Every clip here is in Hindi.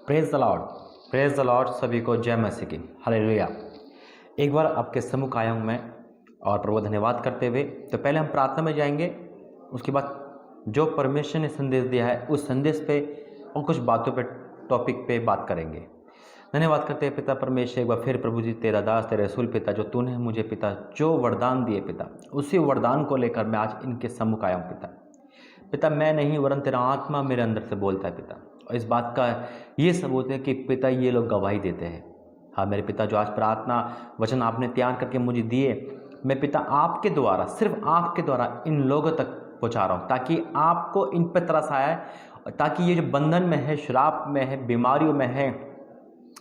Praise the Lord. सभी को जय मसीह की। हालेलुया। एक बार आपके सम्मुख आया हूँ मैं और प्रभु धन्यवाद करते हुए। तो पहले हम प्रार्थना में जाएंगे, उसके बाद जो परमेश्वर ने संदेश दिया है उस संदेश पे और कुछ बातों पे, टॉपिक पे बात करेंगे। धन्यवाद करते हैं पिता परमेश्वर, एक बार फिर प्रभु जी तेरा दास तेरे रसूल पिता, जो तूने मुझे पिता जो वरदान दिए पिता, उसी वरदान को लेकर मैं आज इनके सम्मुख आया हूँ पिता। मैं नहीं वरन तेरा आत्मा मेरे अंदर से बोलता है पिता। और इस बात का ये सबूत है कि पिता ये लोग गवाही देते हैं। हाँ मेरे पिता, जो आज प्रार्थना वचन आपने तैयार करके मुझे दिए, मैं पिता आपके द्वारा, सिर्फ आपके द्वारा इन लोगों तक पहुँचा रहा हूँ, ताकि आपको इन पर तरस आए, ताकि ये जो बंधन में है, श्राप में है, बीमारियों में है,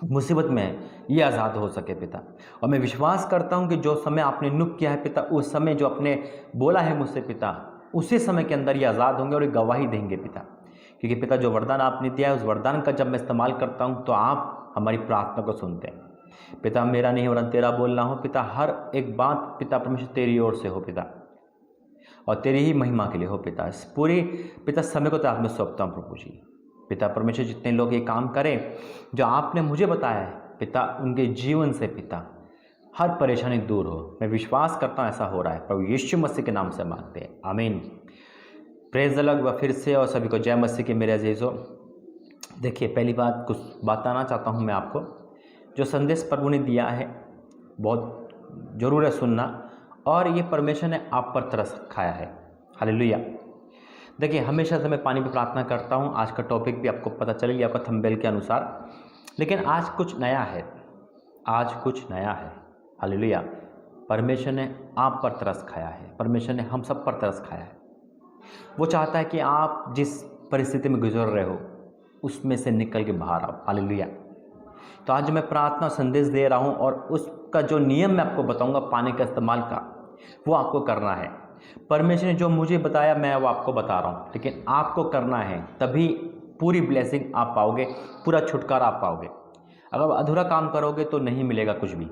मुसीबत में है, ये आज़ाद हो सके पिता। और मैं विश्वास करता हूँ कि जो समय आपने नुक किया है पिता, उस समय जो आपने बोला है मुझसे पिता, उसी समय के अंदर ये आज़ाद होंगे और ये गवाही देंगे पिता। क्योंकि पिता जो वरदान आपने दिया है, उस वरदान का जब मैं इस्तेमाल करता हूँ तो आप हमारी प्रार्थना को सुनते हैं पिता। मेरा नहीं वरन तेरा बोलना हो पिता। हर एक बात पिता परमेश्वर तेरी ओर से हो पिता, और तेरी ही महिमा के लिए हो पिता। इस पूरी पिता समय को तो आप में सौंपता हूँ प्रभु जी। पिता परमेश्वर, जितने लोग ये काम करें जो आपने मुझे बताया है पिता, उनके जीवन से पिता हर परेशानी दूर हो। मैं विश्वास करता हूँ ऐसा हो रहा है। प्रभु यीशु मसीह के नाम से मांगते हैं, आमीन। प्रेज द लॉर्ड फिर से, और सभी को जय मसीह के मेरे अजीजों। देखिए, पहली बात कुछ बताना चाहता हूँ मैं आपको। जो संदेश प्रभु ने दिया है बहुत ज़रूर है सुनना, और ये परमेश्वर ने आप पर तरस खाया है। हालेलुया। देखिए, हमेशा से मैं पानी पे प्रार्थना करता हूँ। आज का टॉपिक भी आपको पता चल गया आपका थंबनेल के अनुसार, लेकिन आज कुछ नया है। आज कुछ नया है। हालेलुया। परमेश्वर ने आप पर तरस खाया है। परमेश्वर ने हम सब पर तरस खाया है। वो चाहता है कि आप जिस परिस्थिति में गुजर रहे हो उसमें से निकल के बाहर आओ। हालेलुया। तो आज मैं प्रार्थना संदेश दे रहा हूँ, और उसका जो नियम मैं आपको बताऊँगा पानी का इस्तेमाल का, वो आपको करना है। परमेश्वर ने जो मुझे बताया मैं वो आपको बता रहा हूँ, लेकिन आपको करना है, तभी पूरी ब्लेसिंग आप पाओगे, पूरा छुटकारा आप पाओगे। अगर अधूरा काम करोगे तो नहीं मिलेगा कुछ भी।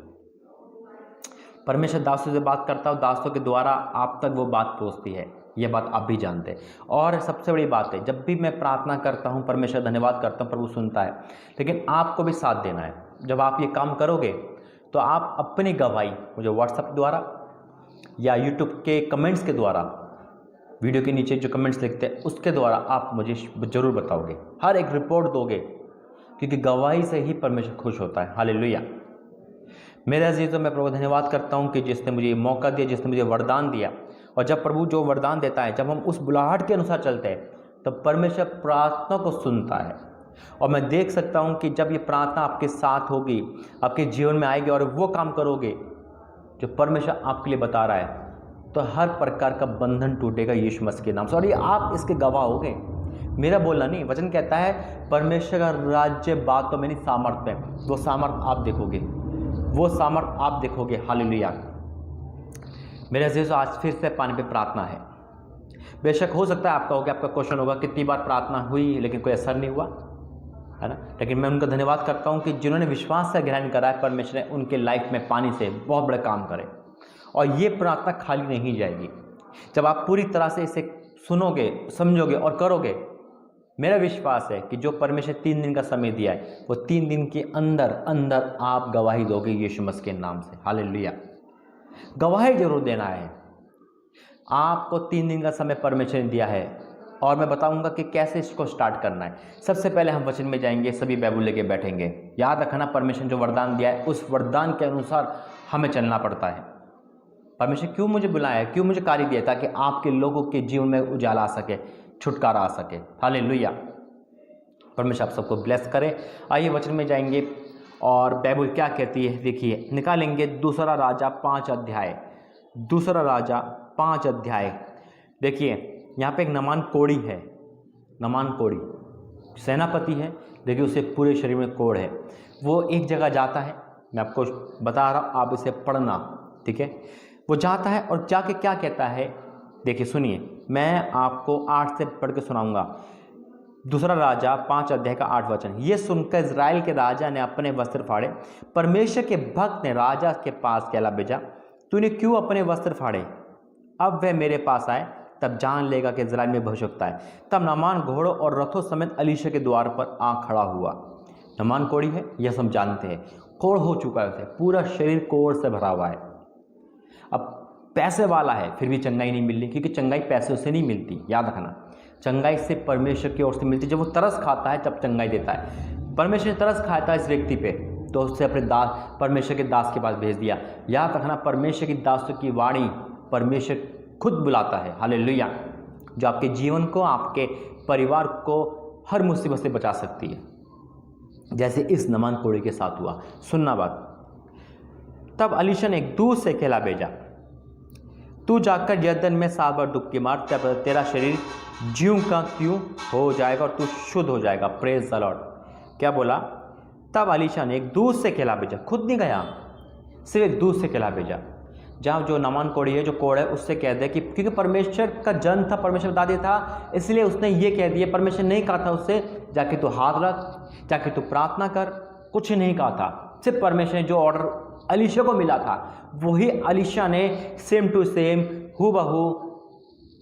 परमेश्वर दासों से बात करता हूँ, दासों के द्वारा आप तक वो बात पहुँचती है। ये बात आप भी जानते हैं। और सबसे बड़ी बात है, जब भी मैं प्रार्थना करता हूँ, परमेश्वर धन्यवाद करता हूँ, प्रभु सुनता है, लेकिन आपको भी साथ देना है। जब आप ये काम करोगे तो आप अपनी गवाही मुझे व्हाट्सएप द्वारा या यूट्यूब के कमेंट्स के द्वारा, वीडियो के नीचे जो कमेंट्स लिखते हैं उसके द्वारा आप मुझे ज़रूर बताओगे, हर एक रिपोर्ट दोगे, क्योंकि गवाही से ही परमेश्वर खुश होता है। हालेलुया। मेरे अजीजों, मैं प्रभु धन्यवाद करता हूँ कि जिसने मुझे मौका दिया, जिसने मुझे वरदान दिया। और जब प्रभु जो वरदान देता है, जब हम उस बुलाहट के अनुसार चलते हैं, तब परमेश्वर प्रार्थना को सुनता है। और मैं देख सकता हूँ कि जब ये प्रार्थना आपके साथ होगी, आपके जीवन में आएगी, और वो काम करोगे जो परमेश्वर आपके लिए बता रहा है, तो हर प्रकार का बंधन टूटेगा यीशु मसीह के नाम से, और ये आप इसके गवाह होगे। मेरा बोलना नहीं, वचन कहता है परमेश्वर का राज्य बातों में नहीं, सामर्थ्य में। वो सामर्थ आप देखोगे, वो सामर्थ आप देखोगे। हालेलुया। मेरे अजीजों, आज फिर से पानी पे प्रार्थना है। बेशक हो सकता है आपका होगा, आपका क्वेश्चन होगा कितनी बार प्रार्थना हुई लेकिन कोई असर नहीं हुआ, है ना। लेकिन मैं उनका धन्यवाद करता हूँ कि जिन्होंने विश्वास से ग्रहण करा है, परमेश्वर ने उनके लाइफ में पानी से बहुत बड़े काम करे। और ये प्रार्थना खाली नहीं जाएगी। जब आप पूरी तरह से इसे सुनोगे, समझोगे और करोगे, मेरा विश्वास है कि जो परमेश्वर 3 दिन का समय दिया है, वो 3 दिन के अंदर अंदर आप गवाही दोगे यीशु मसीह के नाम से। हालेलुया। गवाही जरूर देना है। आपको 3 दिन का समय परमेश्वर ने दिया है, और मैं बताऊंगा कि कैसे इसको स्टार्ट करना है। सबसे पहले हम वचन में जाएंगे, सभी बाइबल लेके बैठेंगे। याद रखना, परमेश्वर जो वरदान दिया है उस वरदान के अनुसार हमें चलना पड़ता है। परमेश्वर क्यों मुझे बुलाया है, क्यों मुझे कार्य दिया, ताकि आपके लोगों के जीवन में उजाला आ सके, छुटकारा आ सके। हालेलुया। परमेश्वर आप सबको ब्लेस करे। आइए वचन में जाएंगे, और बाइबल क्या कहती है देखिए, निकालेंगे दूसरा राजा 5 अध्याय। दूसरा राजा 5 अध्याय। देखिए, यहाँ पे एक नमान कोढ़ी है। नमान कोढ़ी सेनापति है, देखिए उसे पूरे शरीर में कोढ़ है। वो एक जगह जाता है, मैं आपको बता रहा हूँ, आप इसे पढ़ना, ठीक है। वो जाता है और जाके क्या कहता है, देखिए सुनिए, मैं आपको 8 से पढ़ के सुनाऊंगा। दूसरा राजा 5 अध्याय का 8 वचन। ये सुनकर इजराइल के राजा ने अपने वस्त्र फाड़े। परमेश्वर के भक्त ने राजा के पास कहला भेजा, तूने क्यों अपने वस्त्र फाड़े? अब वह मेरे पास आए, तब जान लेगा कि इजराइल में भविष्यवक्ता है। तब नामान घोड़ों और रथों समेत अलीशा के द्वार पर आ खड़ा हुआ। नमान कोढ़ी है, यह हम जानते हैं, कोढ़ हो चुका है उसे, पूरा शरीर कोढ़ से भरा हुआ है। अब पैसे वाला है फिर भी चंगाई नहीं मिल रही, क्योंकि चंगाई पैसों से नहीं मिलती, याद रखना। चंगाई से परमेश्वर की ओर से मिलती। जब वो तरस खाता है तब चंगाई देता है। परमेश्वर ने तरस खाया था इस व्यक्ति पे, तो उससे अपने दास, परमेश्वर के दास के पास भेज दिया। याद रखना, परमेश्वर की दासों की वाणी परमेश्वर खुद बुलाता है। हालेलुया। जो आपके जीवन को, आपके परिवार को हर मुसीबत से बचा सकती है, जैसे इस नमान कोढ़ी के साथ हुआ। सुनना बात। तब अलीशा ने एक दूर से कहला भेजा, तू जाकर यरदन में 7 बार डुबकी मार, तब तेरा शरीर ज्यों का त्यों हो जाएगा और तू शुद्ध हो जाएगा। Praise the Lord. क्या बोला? तब अलीशा ने एक दूर से कहला भेजा, खुद नहीं गया, सिर्फ एक दूर से कहला भेजा। जहाँ जो नमान कोढ़ी है, जो कोढ़ है, उससे कह दे कि क्योंकि परमेश्वर का जन था, परमेश्वर बता दिया था, इसलिए उसने ये कह दिया। परमेश्वर नहीं कहा था उससे जाके तू हाथ रख, जाके तू प्रार्थना कर, कुछ नहीं कहा था। सिर्फ परमेश्वर ने जो ऑर्डर अलीशा को मिला था, वही अलीशा ने सेम टू सेम हूबहू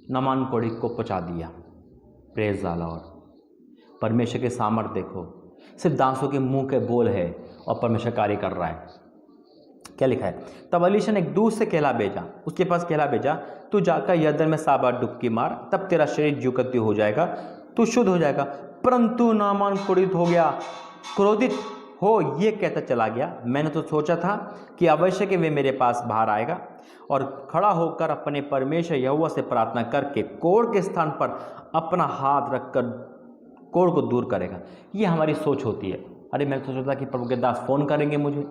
नमान कोढ़ी को पहुँचा दिया। Praise the Lord. परमेश्वर के सामर्थ देखो, सिर्फ दासों के मुंह के बोल है और परमेश्वर कार्य कर रहा है। क्या लिखा है? तब अलीशा ने एक दूर से कहला भेजा, उसके पास कहला भेजा, तू जाकर यरदन में 7 बार डुबकी मार, तब तेरा शरीर ज्यों का त्यों हो जाएगा, तू शुद्ध हो जाएगा। परंतु नामान क्रोधित हो गया, क्रोधित हो ये कहता चला गया, मैंने तो सोचा था कि अवश्य कि वे मेरे पास बाहर आएगा और खड़ा होकर अपने परमेश्वर यहोवा से प्रार्थना करके कोढ़ के स्थान पर अपना हाथ रखकर कोढ़ को दूर करेगा। ये हमारी सोच होती है। अरे मैं तो सोचता कि प्रभु के दास फ़ोन करेंगे मुझे,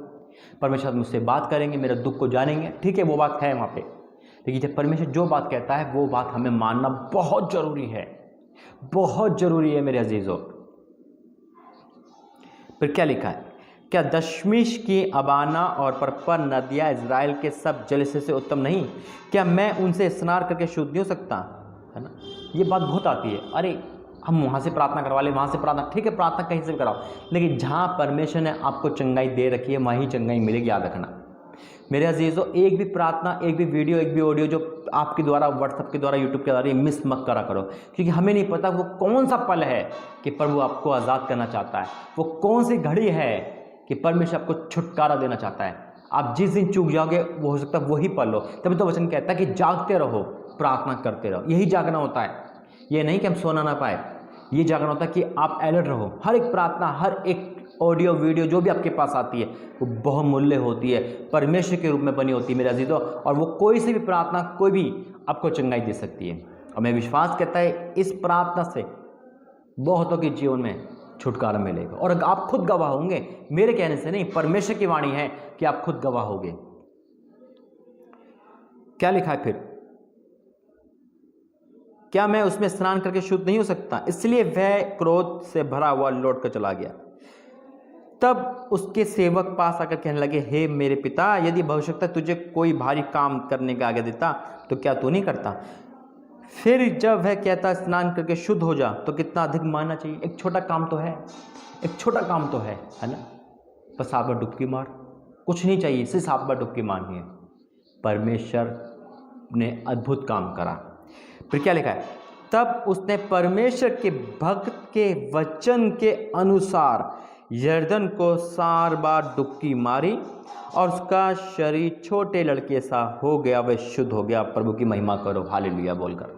परमेश्वर मुझसे बात करेंगे, मेरे दुख को जानेंगे। ठीक है, वो बात है वहाँ पे, लेकिन जब परमेश्वर जो बात कहता है वो बात हमें मानना बहुत ज़रूरी है, बहुत ज़रूरी है मेरे अजीज़ों। फिर क्या लिखा है? क्या दशमीश की अबाना और परपर नदियाँ इज़राइल के सब जलसे से उत्तम नहीं? क्या मैं उनसे स्नान करके शुद्ध नहीं हो सकता? है ना, ये बात बहुत आती है। अरे हम वहाँ से प्रार्थना करवा लें, वहाँ से प्रार्थना, ठीक है, प्रार्थना कहीं से भी कराओ, लेकिन जहाँ परमेश्वर ने आपको चंगाई दे रखी है वहीं चंगाई मिलेगी। याद रखना मेरे अजीज़ों, एक भी प्रार्थना, एक भी वीडियो, एक भी ऑडियो जो आपके द्वारा, व्हाट्सएप के द्वारा, यूट्यूब के द्वारा मिस मत करा करो, क्योंकि हमें नहीं पता वो कौन सा पल है कि प्रभु आपको आज़ाद करना चाहता है, वो कौन सी घड़ी है कि परमेश्वर आपको छुटकारा देना चाहता है। आप जिस दिन चूक जाओगे वो हो सकता है वही पल हो। तभी तो वचन कहता है कि जागते रहो, प्रार्थना करते रहो। यही जागना होता है, ये नहीं कि हम सोना ना पाए। ये जागना होता है कि आप अलर्ट रहो। हर एक प्रार्थना, हर एक ऑडियो वीडियो जो भी आपके पास आती है वो बहुमूल्य होती है, परमेश्वर के रूप में बनी होती है मेरे अजीजों, और वो कोई सी भी प्रार्थना, कोई भी आपको चंगाई दे सकती है। और मैं विश्वास करता है इस प्रार्थना से बहुतों के जीवन में छुटकारा मिलेगा, और आप खुद गवाह होंगे, मेरे कहने से नहीं, परमेश्वर की वाणी है कि आप खुद गवाह होंगे। क्या लिखा है फिर? क्या मैं उसमें स्नान करके शुद्ध नहीं हो सकता? इसलिए वह क्रोध से भरा हुआ लौट कर चला गया। तब उसके सेवक पास आकर कहने लगे, हे मेरे पिता, यदि भविष्यता तुझे कोई भारी काम करने का आज्ञा देता तो क्या तू नहीं करता? फिर जब वह कहता स्नान करके शुद्ध हो जा, तो कितना अधिक मानना चाहिए। एक छोटा काम तो है, एक छोटा काम तो है ना, बस 7 बार डुबकी मार, कुछ नहीं चाहिए, सिर्फ 7 बार डुबकी मारनी है। परमेश्वर ने अद्भुत काम करा। फिर क्या लिखा है? तब उसने परमेश्वर के भक्त के वचन के अनुसार यरदन को 7 बार डुबकी मारी और उसका शरीर छोटे लड़के सा हो गया, वह शुद्ध हो गया। प्रभु की महिमा करो, हालेलुया बोलकर।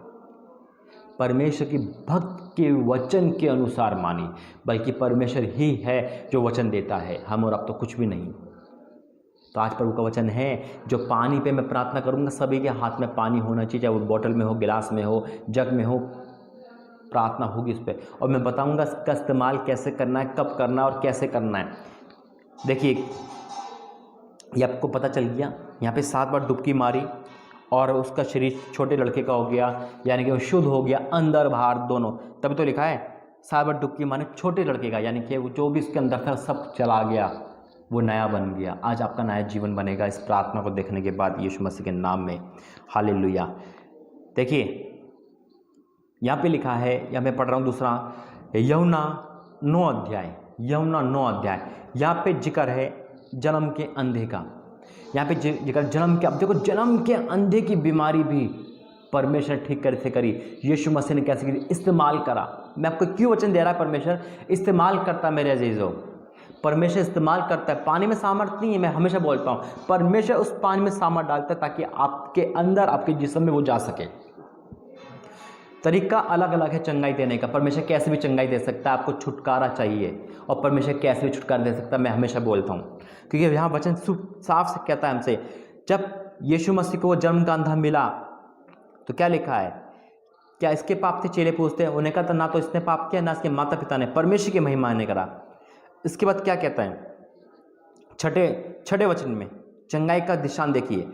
परमेश्वर की भक्त के वचन के अनुसार मानी, बल्कि परमेश्वर ही है जो वचन देता है, हम और अब तो कुछ भी नहीं। तो आज प्रभु का वचन है, जो पानी पे मैं प्रार्थना करूंगा, सभी के हाथ में पानी होना चाहिए, चाहे वो बोतल में हो, गिलास में हो, जग में हो, प्रार्थना होगी इस पर, और मैं बताऊंगा इसका इस्तेमाल कैसे करना है, कब करना है और कैसे करना है। देखिए, ये आपको पता चल गया, यहाँ पे 7 बार डुबकी मारी और उसका शरीर छोटे लड़के का हो गया, यानी कि वो शुद्ध हो गया, अंदर बाहर दोनों। तभी तो लिखा है 7 बार डुबकी मारे छोटे लड़के का, यानी कि वो जो भी उसके अंदर था सब चला गया, वो नया बन गया। आज आपका नया जीवन बनेगा इस प्रार्थना को देखने के बाद, यीशु मसीह के नाम में, हालेलुया। देखिए यहाँ पे लिखा है, यहाँ मैं पढ़ रहा हूँ दूसरा यूहन्ना 9 अध्याय, यूहन्ना 9 अध्याय। यहाँ पे जिक्र है जन्म के अंधे का, यहाँ पे जिक्र जन्म के, अब देखो जन्म के अंधे की बीमारी भी परमेश्वर ठीक कैसे करी, यीशु मसीह ने कैसे करी, इस्तेमाल करा। मैं आपको क्यों वचन दे रहा है, परमेश्वर इस्तेमाल करता मेरे अजीजों। परमेश्वर इस्तेमाल करता है। पानी में सामर्थ्य नहीं है, मैं हमेशा बोलता हूँ, परमेश्वर उस पानी में सामर्थ्य डालता है ताकि आपके अंदर, आपके जिस्म में वो जा सके। तरीका अलग अलग है चंगाई देने का। परमेश्वर कैसे भी चंगाई दे सकता है, आपको छुटकारा चाहिए, और परमेश्वर कैसे भी छुटकारा दे सकता है, मैं हमेशा बोलता हूँ। क्योंकि यहाँ वचन साफ से कहता है हमसे, जब यीशु मसीह को वो जन्म का अंधा मिला तो क्या लिखा है, क्या इसके पाप थे? चेले पूछते हैं। उन्हें कहा ना तो इसने पाप किया, ना इसके माता पिता ने, परमेश्वर की महिमा ने करा। इसके बाद क्या कहता है छठे वचन में, चंगाई का निशान देखिए,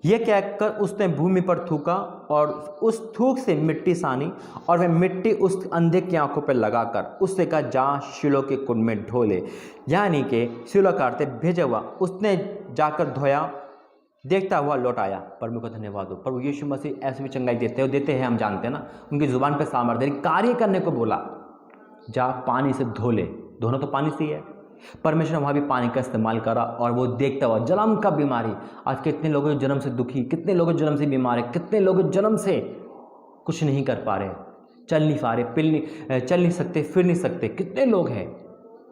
यह कहकर उसने भूमि पर थूका और उस थूक से मिट्टी सानी, और वह मिट्टी उस अंधे की आंखों पर लगाकर उससे कहा, जा शिलो के कुंड में ढो ले। यानी कि शिलो का अर्थ भेजा हुआ, उसने जाकर धोया, देखता हुआ लौट आया। प्रभु का धन्यवाद हो। प्रभु यीशु मसीह ऐसे भी चंगाई देते हैं, हम जानते हैं ना, उनकी जुबान पर सामर्थ्य, कार्य करने को बोला, जा पानी से धो ले। धोना तो पानी से ही है। परमेश्वर ने वहाँ भी पानी का इस्तेमाल करा, और वो देखता हुआ जन्म का बीमारी, आज कितने लोग जन्म से दुखी, कितने लोग जन्म से बीमार है, कितने लोग जन्म से कुछ नहीं कर पा रहे, चल नहीं पा रहे, चल नहीं सकते, फिर नहीं सकते, कितने लोग हैं।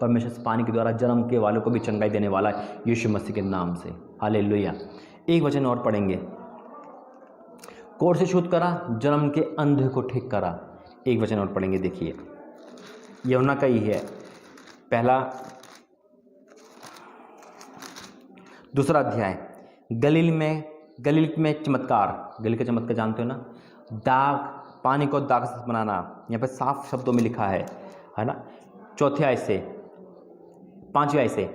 परमेश्वर इस पानी के द्वारा जन्म के वालों को भी चंगाई देने वाला है यीशु मसीह के नाम से। हालेलुया। एक वचन और पढ़ेंगे, कोढ़ से शुद्ध करा, जन्म के अंधे को ठीक करा। एक वचन और पढ़ेंगे, देखिए यूहन्ना का ही है, दूसरा अध्याय, गलील में चमत्कार। गलील का चमत्कार जानते हो ना, दाग, पानी को दाग से बनाना, यहाँ पे साफ शब्दों में लिखा है ना। 4 आयत से 5 आयत से,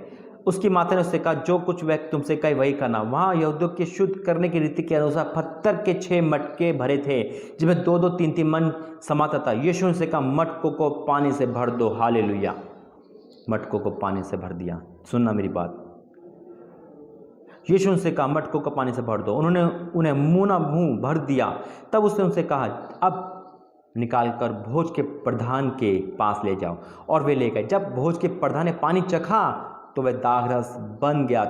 उसकी माता ने उससे कहा, जो कुछ वह तुमसे कहे वही करना। वहाँ यहूदियों के शुद्ध करने की रीति के अनुसार पत्थर के 6 मटके भरे थे, जिसमें 2-2, 3-3 मन समाता था। यीशु ने कहा, मटकों को पानी से भर दो। हालेलुया। मटकों को पानी से भर दिया। सुनना मेरी बात, यीशु ने कहा, मटकों को पानी से भर दो। उन्होंने उन्हें मुंह भर दिया। तब उसने उनसे कहा, अब निकालकर भोज के प्रधान के पास ले जाओ। और वे ले गए। जब भोज के प्रधान ने पानी चखा तो वह दागरस बन गया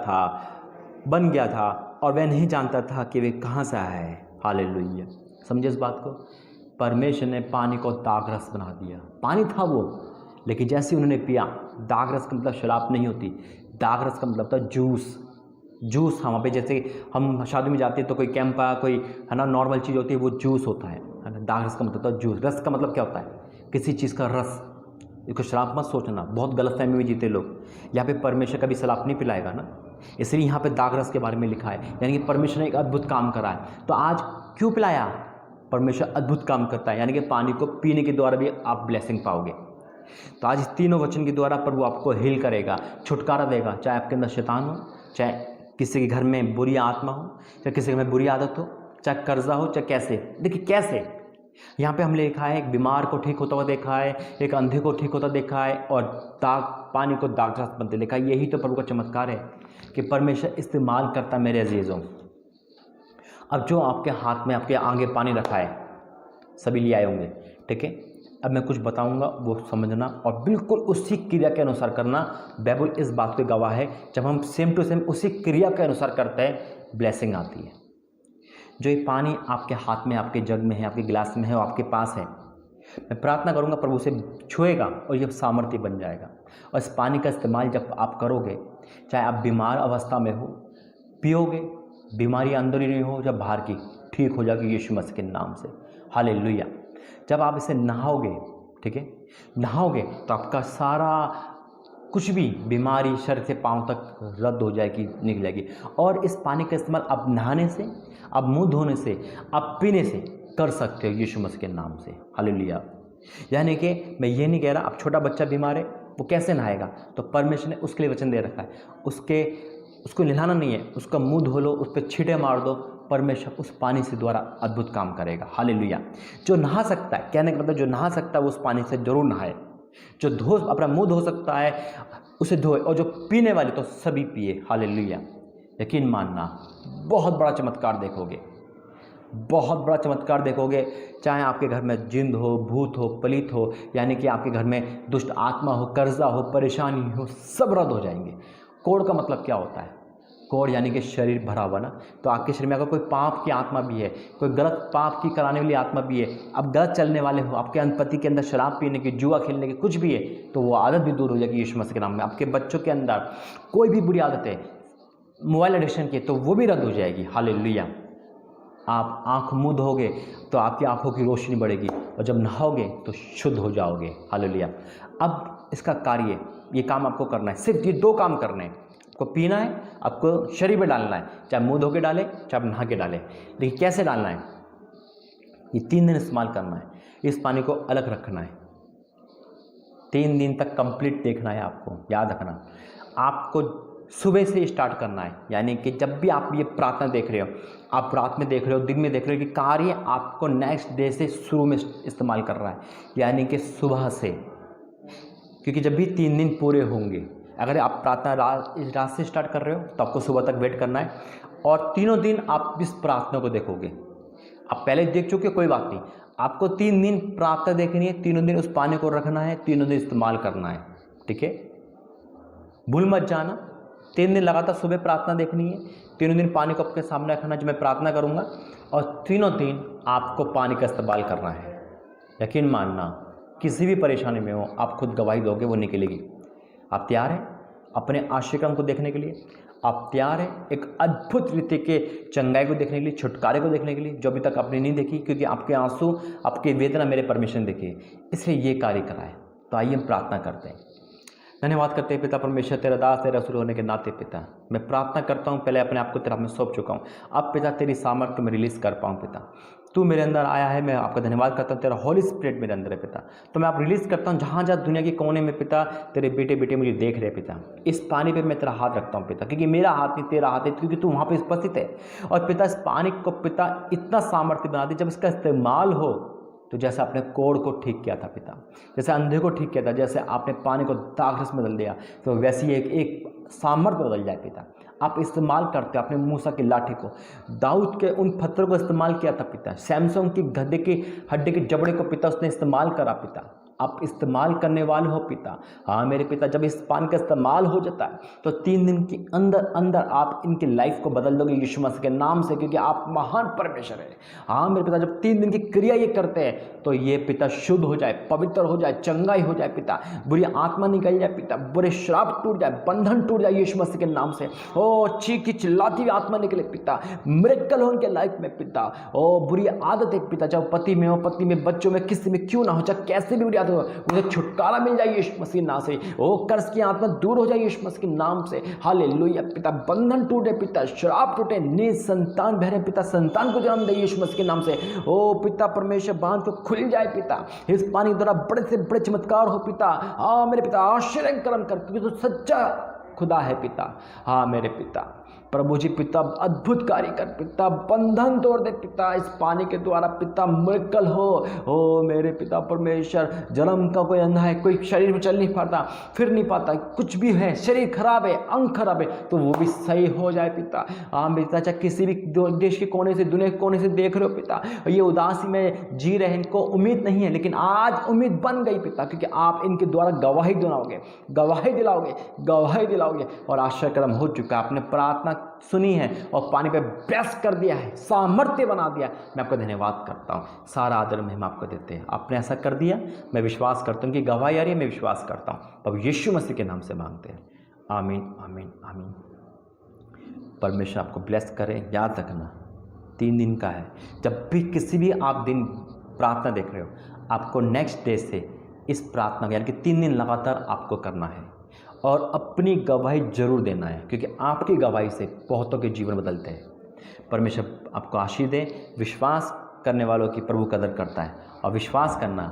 था, और वह नहीं जानता था कि वे कहाँ से आया है। हालेलुया। समझे इस बात को? परमेश्वर ने पानी को दागरस बना दिया। पानी था वो, लेकिन जैसे उन्होंने पिया, दागरस का मतलब शराब नहीं होती, दागरस का मतलब था जूस। हाँ, वहाँ पे जैसे हम शादी में जाते हैं तो कोई कैंपा, कोई है ना नॉर्मल चीज़ होती है, वो जूस होता है ना। दागरस का मतलब था जूस। रस का मतलब क्या होता है? किसी चीज़ का रस। इसको शराब मत सोचना, बहुत गलत फहमी में जीते लोग। यहाँ पे परमेश्वर कभी शराब नहीं पिलाएगा ना, इसलिए यहाँ पे दागरस के बारे में लिखा है। यानी कि परमेश्वर ने एक अद्भुत काम करा है। तो आज क्यों पिलाया? परमेश्वर अद्भुत काम करता है, यानी कि पानी को पीने के द्वारा भी आप ब्लेसिंग पाओगे। तो आज इस तीनों वचन के द्वारा प्रभु आपको हील करेगा, छुटकारा देगा। चाहे आपके अंदर शैतान हो, चाहे किसी के घर में बुरी आत्मा हो, चाहे किसी के घर में बुरी आदत हो, चाहे कर्जा हो, चाहे कैसे। देखिए कैसे, यहाँ पे हमने लिखा है, एक बीमार को ठीक होता हुआ देखा है, एक अंधे को ठीक होता देखा है, और पानी को दागरस बनते देखा है। यही तो प्रभु का चमत्कार है कि परमेश्वर इस्तेमाल करता। मेरे अजीजों, अब जो आपके हाथ में, आपके आगे पानी रखा है, सभी लिए आए होंगे, ठीक है। अब मैं कुछ बताऊंगा, वो समझना और बिल्कुल उसी क्रिया के अनुसार करना। बाइबल इस बात पे गवाह है, जब हम सेम टू सेम उसी क्रिया के अनुसार करते हैं, ब्लेसिंग आती है। जो ये पानी आपके हाथ में, आपके जग में है, आपके गिलास में है, वो आपके पास है, मैं प्रार्थना करूंगा प्रभु से छुएगा और ये सामर्थ्य बन जाएगा। और इस पानी का इस्तेमाल जब आप करोगे, चाहे आप बीमार अवस्था में हो, पियोगे, बीमारी अंदर ही नहीं हो, जब बाहर की ठीक हो जाएगी यीशु मसीह के नाम से। हालेलुया। जब आप इसे नहाओगे, ठीक है, नहाओगे तो आपका सारा कुछ भी बीमारी शरीर से पांव तक रद्द हो जाएगी, निकल जाएगी। और इस पानी का इस्तेमाल आप नहाने से, आप मुंह धोने से, आप पीने से कर सकते हो यीशु मसीह के नाम से। हालेलुया। यानी कि मैं ये नहीं कह रहा अब छोटा बच्चा बीमार है वो कैसे नहाएगा, तो परमेश्वर ने उसके लिए वचन दे रखा है, उसको नहाना नहीं है, उसका मुंह धो लो, उस पर छींटे मार दो, परमेश्वर उस पानी से द्वारा अद्भुत काम करेगा। हालेलुया। जो नहा सकता है, कहने का मतलब जो नहा सकता है वो उस पानी से जरूर नहाए। जो अपना मुंह धो सकता है उसे धोए, और जो पीने वाले तो सभी पिए। हालेलुया। यकीन मानना, बहुत बड़ा चमत्कार देखोगे, बहुत बड़ा चमत्कार देखोगे। चाहे आपके घर में जिंद हो, भूत हो, पलीत हो, यानी कि आपके घर में दुष्ट आत्मा हो, कर्जा हो, परेशानी हो, सब रद्द हो जाएंगे। कोढ़ का मतलब क्या होता है? कोढ़ यानी कि शरीर भरा हुआ ना, तो आपके शरीर में अगर कोई पाप की आत्मा भी है, कोई गलत पाप की कराने वाली आत्मा भी है, आप गलत चलने वाले हो, आपके पति के अंदर शराब पीने की, जुआ खेलने की कुछ भी है, तो वो आदत भी दूर हो जाएगी यीशु मसीह के नाम में। आपके बच्चों के अंदर कोई भी बुरी आदत है, मोबाइल एडिक्शन की, तो वो भी रद्द हो जाएगी। हालेलुया। आप आँख मूंद होगे तो आपकी आँखों की रोशनी बढ़ेगी, और जब नहाओगे तो शुद्ध हो जाओगे। हालेलुया। अब इसका कार्य, ये काम आपको करना है, सिर्फ ये 2 काम करने हैं। आपको पीना है, आपको शरीर में डालना है, चाहे मुंह धो के डालें, चाहे आप नहा के डालें। देखिए कैसे डालना है, ये 3 दिन इस्तेमाल करना है। इस पानी को अलग रखना है, 3 दिन तक कंप्लीट देखना है। आपको याद रखना, आपको सुबह से स्टार्ट करना है, यानी कि जब भी आप ये प्रार्थना देख रहे हो, आप रात में देख रहे हो, दिन में देख रहे हो, कि कार्य आपको नेक्स्ट डे से शुरू में इस्तेमाल कर रहा है, यानी कि सुबह से। क्योंकि जब भी 3 दिन पूरे होंगे, अगर आप प्रार्थना रात से स्टार्ट कर रहे हो तो आपको सुबह तक वेट करना है, और तीनों दिन आप इस प्रार्थना को देखोगे। आप पहले देख चुके, कोई बात नहीं, आपको 3 दिन प्रार्थना देखनी है, तीनों दिन उस पानी को रखना है, तीनों दिन इस्तेमाल करना है। ठीक है, भूल मत जाना। 3 दिन लगातार सुबह प्रार्थना देखनी है, तीनों दिन पानी को आपके सामने रखना, जो मैं प्रार्थना करूँगा, और तीनों दिन आपको पानी का इस्तेमाल करना है। यकीन मानना, किसी भी परेशानी में हो, आप खुद गवाही दोगे, वो निकलेगी। आप तैयार हैं अपने आश्रयक्रम को देखने के लिए? आप तैयार हैं एक अद्भुत रीति के चंगाई को देखने के लिए, छुटकारे को देखने के लिए, जो अभी तक आपने नहीं देखी? क्योंकि आपके आंसू, आपकी वेदना मेरे परमेश्वर ने देखी, इसलिए ये कार्य करा है। तो आइए हम प्रार्थना करते हैं। धन्यवाद करते हैं पिता परमेश्वर, तेरा दास, तेरा रसूल होने के नाते पिता, मैं प्रार्थना करता हूँ, पहले अपने आप को तेरा हाथ में सौंप चुका हूँ। अब पिता तेरी सामर्थ्य में रिलीज़ कर पाऊँ पिता, तू मेरे अंदर आया है, मैं आपका धन्यवाद करता हूँ। तेरा हॉली स्पिरिट मेरे अंदर है पिता, तो मैं आप रिलीज़ करता हूँ। जहाँ जहाँ दुनिया के कोने में पिता तेरे बेटे बेटे मुझे देख रहे पिता, इस पानी पे मैं तेरा हाथ रखता हूँ पिता, क्योंकि मेरा हाथ नहीं तेरा हाथ है, क्योंकि तू वहाँ पे उपस्थित है। और पिता इस पानी को पिता इतना सामर्थ्य बना दी, जब इसका इस्तेमाल हो तो जैसे आपने कोढ़ को ठीक किया था पिता, जैसे अंधे को ठीक किया था, जैसे आपने पानी को दाखरस में बदल दिया, तो वैसी एक सामर्थ्य बदल जाए पिता। आप इस्तेमाल करते हो अपने मूसा की लाठी को, दाऊद के उन पत्थरों को इस्तेमाल किया था पिता, सैमसंग की गड्ढे की हड्डी के जबड़े को पिता उसने इस्तेमाल करा पिता। आप इस्तेमाल करने वाले हो पिता। हाँ मेरे पिता, जब इस पानी का इस्तेमाल हो जाता है तो 3 दिन के अंदर अंदर आप इनकी लाइफ को बदल दोगे यीशु मसीह के नाम से, क्योंकि आप महान परमेश्वर है। हाँ मेरे पिता, जब 3 दिन की क्रिया ये करते हैं तो ये पिता शुद्ध हो जाए, पवित्र हो जाए, चंगाई हो जाए पिता, बुरी आत्मा निकल जाए पिता, बुरे श्राप टूट जाए, बंधन टूट जाए यीशु मसीह के नाम से। ओ चीखी चिल्लाती हुई आत्मा निकले पिता, मिरेकल हो उनके लाइफ में पिता। ओ बुरी आदत है पिता, चाहे पति में हो, पत्नी में, बच्चों में, किसी में क्यों ना हो, चाहे कैसे भी बुरी आदत हो, मुझे छुटकारा मिल जाए यीशु मसीह के नाम से। ओ कर्ज की आत्मा दूर हो जाए यीशु मसीह के नाम से। हालेलुया पिता, बंधन टूटे पिता, श्राप टूटे, निसंतान बहरे पिता, संतान को जन्म दे यीशु मसीह के नाम से। ओ पिता परमेश्वर, बांध को खुल जाए पिता, इस पानी द्वारा बड़े से बड़े चमत्कार हो पिता। हाँ मेरे पिता, आश्चर्य कर्म कर, क्योंकि तो सच्चा खुदा है पिता। हाँ मेरे पिता प्रभु जी पिता, अद्भुत कार्य कर पिता, बंधन तोड़ दे पिता, इस पानी के द्वारा पिता मिरेकल हो। ओ मेरे पिता परमेश्वर, जन्म का कोई अंधा है, कोई शरीर में चल नहीं पाता, फिर नहीं पाता, कुछ भी है, शरीर खराब है, अंग खराब है, तो वो भी सही हो जाए पिता। हाँ मेरे पिता, चाहे किसी भी देश के कोने से, दुनिया के कोने से देख रहे हो पिता, ये उदासी में जी रहे हैं, इनको उम्मीद नहीं है, लेकिन आज उम्मीद बन गई पिता, क्योंकि आप इनके द्वारा गवाही दिलाओगे, गवाही दिलाओगे, गवाही दिलाओगे। और आश्चर्यक्रम हो चुका, आपने प्रार्थना सुनी है और पानी पे ब्लेस कर दिया है, सामर्थ्य बना दिया। मैं आपका धन्यवाद करता हूँ, सारा आदर महिमा आपको देते हैं। आपने ऐसा कर दिया, मैं विश्वास करता हूँ कि गवाही आ रही है, मैं विश्वास करता हूँ। अब यीशु मसीह के नाम से मांगते हैं, आमीन आमीन आमीन। परमेश्वर आपको ब्लेस करें। याद रखना 3 दिन का है, जब भी किसी भी आप दिन प्रार्थना देख रहे हो, आपको नेक्स्ट डे से इस प्रार्थना यानी कि 3 दिन लगातार आपको करना है, और अपनी गवाही जरूर देना है, क्योंकि आपकी गवाही से बहुतों के जीवन बदलते हैं। परमेश्वर आपको आशीष दे। विश्वास करने वालों की प्रभु कदर करता है, और विश्वास करना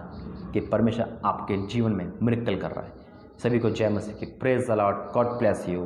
कि परमेश्वर आपके जीवन में मिरेकल कर रहा है। सभी को जय मसीह की। Praise the Lord. God bless you.